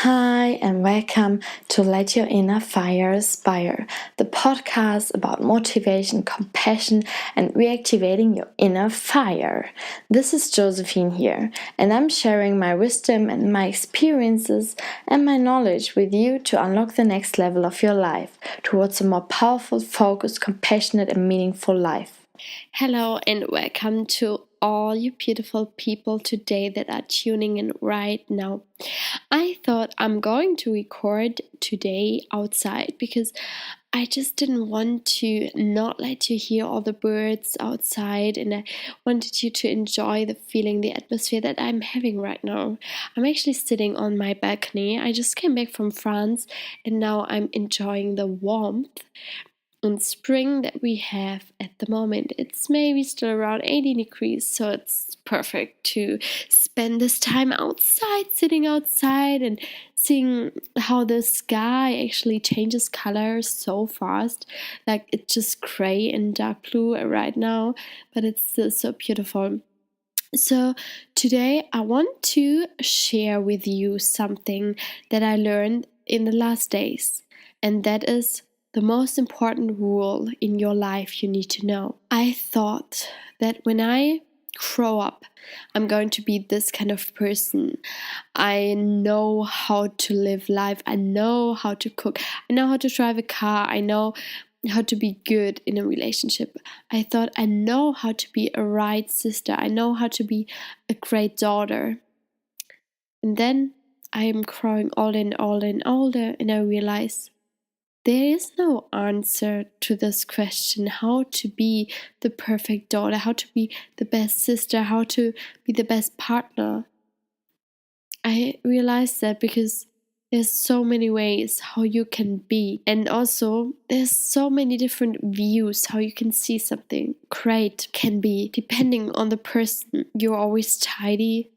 Hi, and welcome to Let Your Inner Fire Aspire, the podcast about motivation, compassion, and reactivating your inner fire. This is Josephine here, and I'm sharing my wisdom and my experiences and my knowledge with you to unlock the next level of your life towards a more powerful, focused, compassionate, and meaningful life. Hello and welcome to all you beautiful people today that are tuning in right now. I thought I'm going to record today outside because I just didn't want to not let you hear all the birds outside, and I wanted you to enjoy the feeling, the atmosphere that I'm having right now. I'm actually sitting on my balcony. I just came back from France and now I'm enjoying the warmth and spring that we have at the moment. It's maybe still around 18 degrees, so it's perfect to spend this time outside, sitting outside and seeing how the sky actually changes colors so fast. Like it's just gray and dark blue right now, but it's still so beautiful. So today I want to share with you something that I learned in the last days, and that is the most important rule in your life you need to know. I thought that when I grow up, I'm going to be this kind of person. I know how to live life. I know how to cook. I know how to drive a car. I know how to be good in a relationship. I thought I know how to be a right sister. I know how to be a great daughter. And then I am growing older and older and older, and I realize there is no answer to this question, how to be the perfect daughter, how to be the best sister, how to be the best partner. I realized that because there's so many ways how you can be, and also there's so many different views how you can see something. Great can be depending on the person. You're always tidy,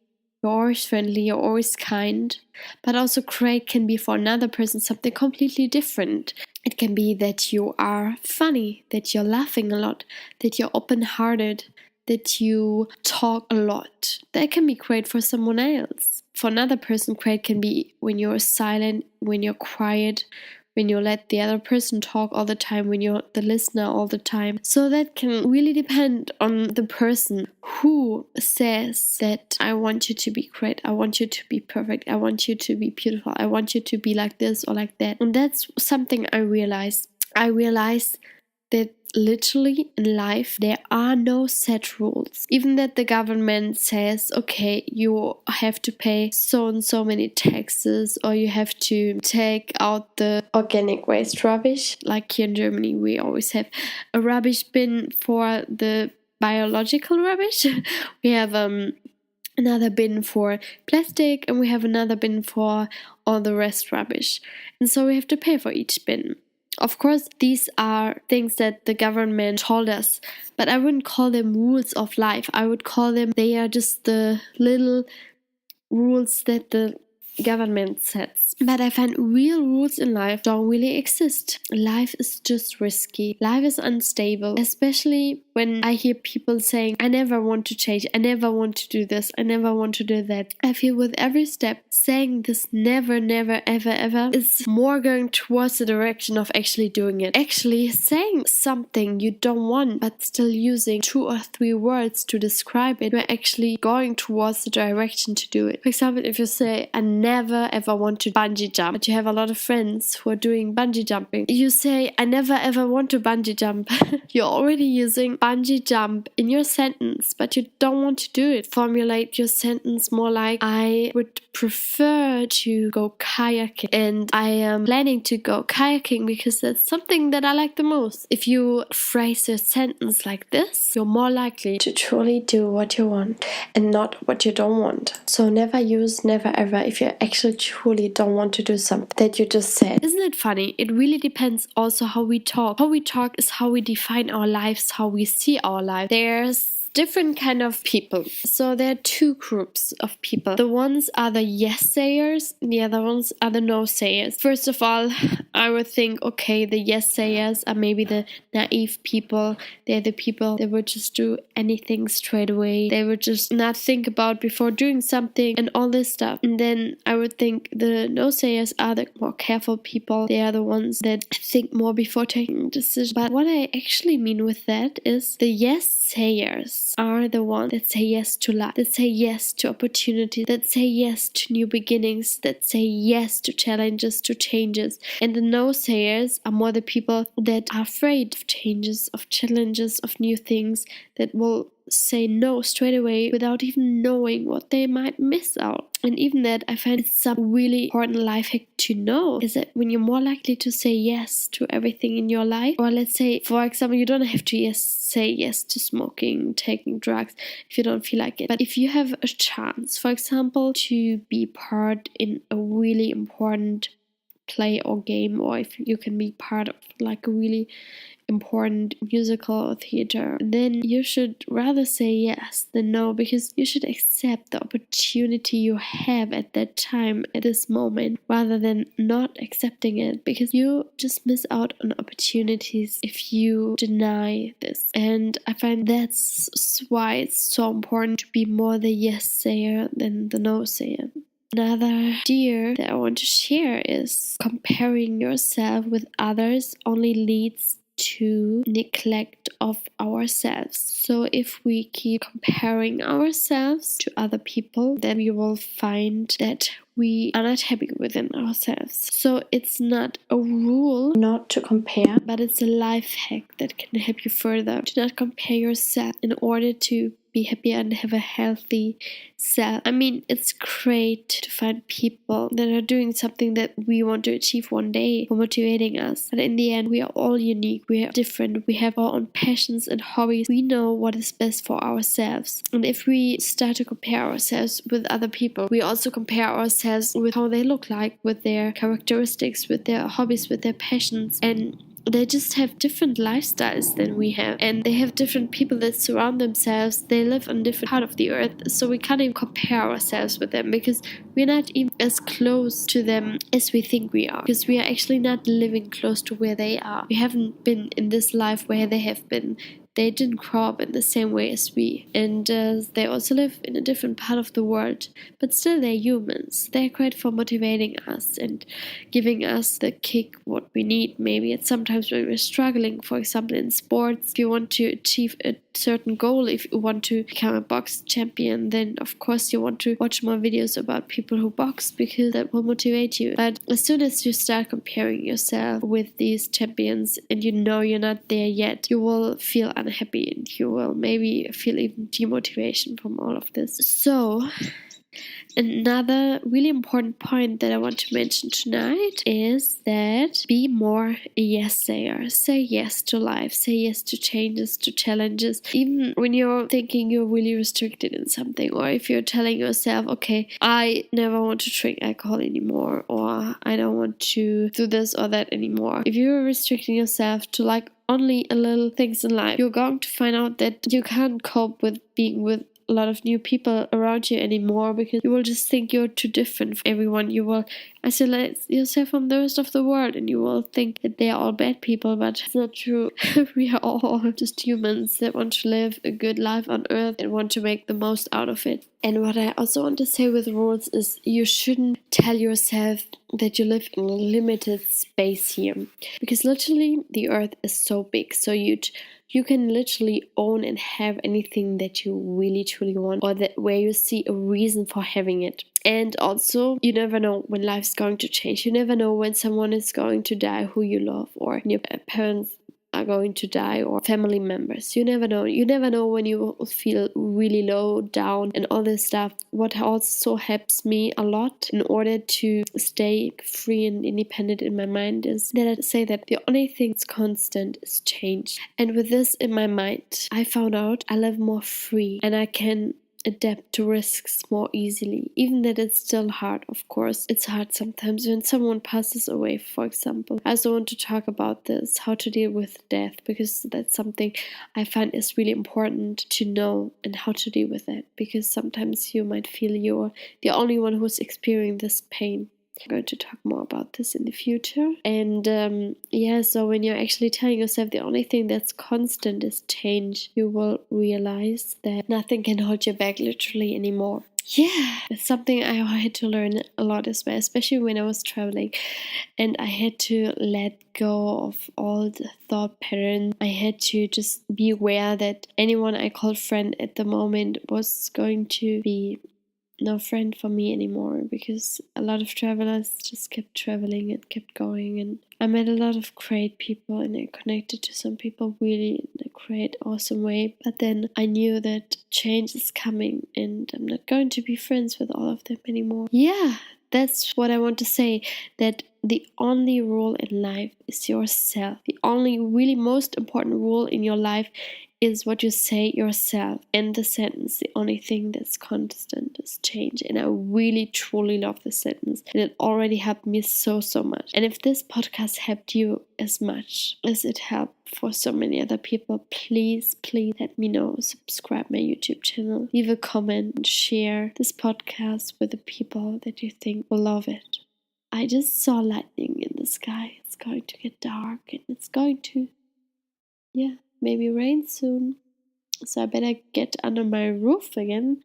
you're always friendly, you're always kind, but also great can be for another person something completely different. It can be that you are funny, that you're laughing a lot, that you're open-hearted, that you talk a lot. That can be great for someone else. For another person, great can be when you're silent, when you're quiet, when you let the other person talk all the time, when you're the listener all the time. So that can really depend on the person who says that I want you to be great, I want you to be perfect, I want you to be beautiful, I want you to be like this or like that. And that's something I realized. I realized that literally in life there are no set rules. Even that the government says, okay, you have to pay so and so many taxes, or you have to take out the organic waste rubbish. Like here in Germany, we always have a rubbish bin for the biological rubbish. We have another bin for plastic, and we have another bin for all the rest rubbish. And so we have to pay for each bin. Of course, these are things that the government told us, but I wouldn't call them rules of life. I would call them, they are just the little rules that the government sets. But I find real rules in life don't really exist. Life is just risky. Life is unstable, especially when I hear people saying, I never want to change, I never want to do this, I never want to do that. I feel with every step saying this never, never, ever, ever is more going towards the direction of actually doing it. Actually saying something you don't want, but still using 2 or 3 words to describe it, you're actually going towards the direction to do it. For example, if you say, I never ever want to bungee jump, but you have a lot of friends who are doing bungee jumping. You say, I never ever want to bungee jump. You're already using bungee jump in your sentence, but you don't want to do it. Formulate your sentence more like, I would prefer to go kayaking, and I am planning to go kayaking because that's something that I like the most. If you phrase your sentence like this, you're more likely to truly do what you want and not what you don't want. So never use never ever if you actually truly don't want to do something that you just said. Isn't it funny? It really depends also how we talk. How we talk is how we define our lives, how we see our life. There's different kind of people. So there are two groups of people. The ones are the yes sayers, the other ones are the no sayers. First of all, I would think, okay, the yes sayers are maybe the naive people. They're the people that would just do anything straight away. They would just not think about before doing something and all this stuff. And then I would think the no sayers are the more careful people. They are the ones that think more before taking decisions. But what I actually mean with that is the yes sayers are the ones that say yes to life, that say yes to opportunities, that say yes to new beginnings, that say yes to challenges, to changes. And the no sayers are more the people that are afraid of changes, of challenges, of new things, that will say no straight away without even knowing what they might miss out. And even that, I find it's some really important life hack to know, is that when you're more likely to say yes to everything in your life, or let's say, for example, you don't have to say yes to smoking, taking drugs if you don't feel like it. But if you have a chance, for example, to be part in a really important play or game, or if you can be part of like a really important musical or theater, then you should rather say yes than no, because you should accept the opportunity you have at that time, at this moment, rather than not accepting it, because you just miss out on opportunities if you deny this. And I find that's why it's so important to be more the yes sayer than the no sayer. Another idea that I want to share is comparing yourself with others only leads to neglect of ourselves. So if we keep comparing ourselves to other people, then we will find that we are not happy within ourselves. So it's not a rule not to compare, but it's a life hack that can help you further. Do not compare yourself in order to be happier and have a healthy self. I mean, it's great to find people that are doing something that we want to achieve one day for motivating us. But in the end, we are all unique. We are different. We have our own passions and hobbies. We know what is best for ourselves. And if we start to compare ourselves with other people, we also compare ourselves with how they look like, with their characteristics, with their hobbies, with their passions. And they just have different lifestyles than we have, and they have different people that surround themselves. They live on different part of the earth, so we can't even compare ourselves with them, because we're not even as close to them as we think we are, because we are actually not living close to where they are. We haven't been in this life where they have been. They didn't grow up in the same way as we, and they also live in a different part of the world, but still they're humans. They're great for motivating us and giving us the kick what we need. Maybe it's sometimes when we're struggling, for example in sports. If you want to achieve a certain goal, if you want to become a box champion, then of course you want to watch more videos about people who box, because that will motivate you. But as soon as you start comparing yourself with these champions and you know you're not there yet, you will feel unhappy and you will maybe feel even demotivation from all of this. So another really important point that I want to mention tonight is that be more a yes sayer. Say yes to life, say yes to changes, to challenges. Even when you're thinking you're really restricted in something, or if you're telling yourself, okay, I never want to drink alcohol anymore, or I don't want to do this or that anymore. If you're restricting yourself to like only a little things in life, you're going to find out that you can't cope with being with a lot of new people around you anymore, because you will just think you're too different from everyone. You will isolate yourself from the rest of the world, and you will think that they are all bad people, but it's not true. We are all just humans that want to live a good life on earth and want to make the most out of it. And what I also want to say with rules is you shouldn't tell yourself that you live in a limited space here, because literally the earth is so big, so huge. You can literally own and have anything that you really truly want, or that where you see a reason for having it. And also, you never know when life's going to change. You never know when someone is going to die who you love, or your parents are going to die, or family members. You never know. You never know when you will feel really low down and all this stuff. What also helps me a lot in order to stay free and independent in my mind is that I say that the only thing that's constant is change. And with this in my mind, I found out I live more free, and I can adapt to risks more easily, even that it's still hard. Of course, it's hard sometimes when someone passes away, for example. I also want to talk about this, how to deal with death, because that's something I find is really important to know, and how to deal with it, because sometimes you might feel you're the only one who's experiencing this pain. I'm going to talk more about this in the future. And so when you're actually telling yourself the only thing that's constant is change, you will realize that nothing can hold you back literally anymore. Yeah, it's something I had to learn a lot as well, especially when I was traveling, and I had to let go of all the thought patterns. I had to just be aware that anyone I called friend at the moment was going to be no friend for me anymore, because a lot of travelers just kept traveling and kept going, and I met a lot of great people and I connected to some people really in a great, awesome way. But then I knew that change is coming and I'm not going to be friends with all of them anymore. Yeah, that's what I want to say, that the only rule in life is yourself. The only really most important rule in your life is what you say yourself. End the sentence. The only thing that's constant is change. And I really truly love this sentence, and it already helped me so much. And if this podcast helped you as much as it helped for so many other people, please let me know. Subscribe my YouTube channel, leave a comment, and share this podcast with the people that you think will love it. I just saw lightning in the sky. It's going to get dark and it's going to maybe rain soon. So I better get under my roof again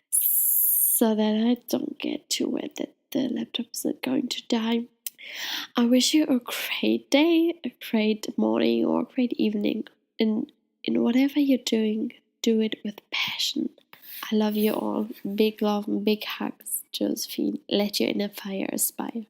so that I don't get too wet that the laptop is not going to die. I wish you a great day, a great morning, or a great evening. And in whatever you're doing, do it with passion. I love you all. Big love and big hugs, Josephine. Let your inner fire aspire.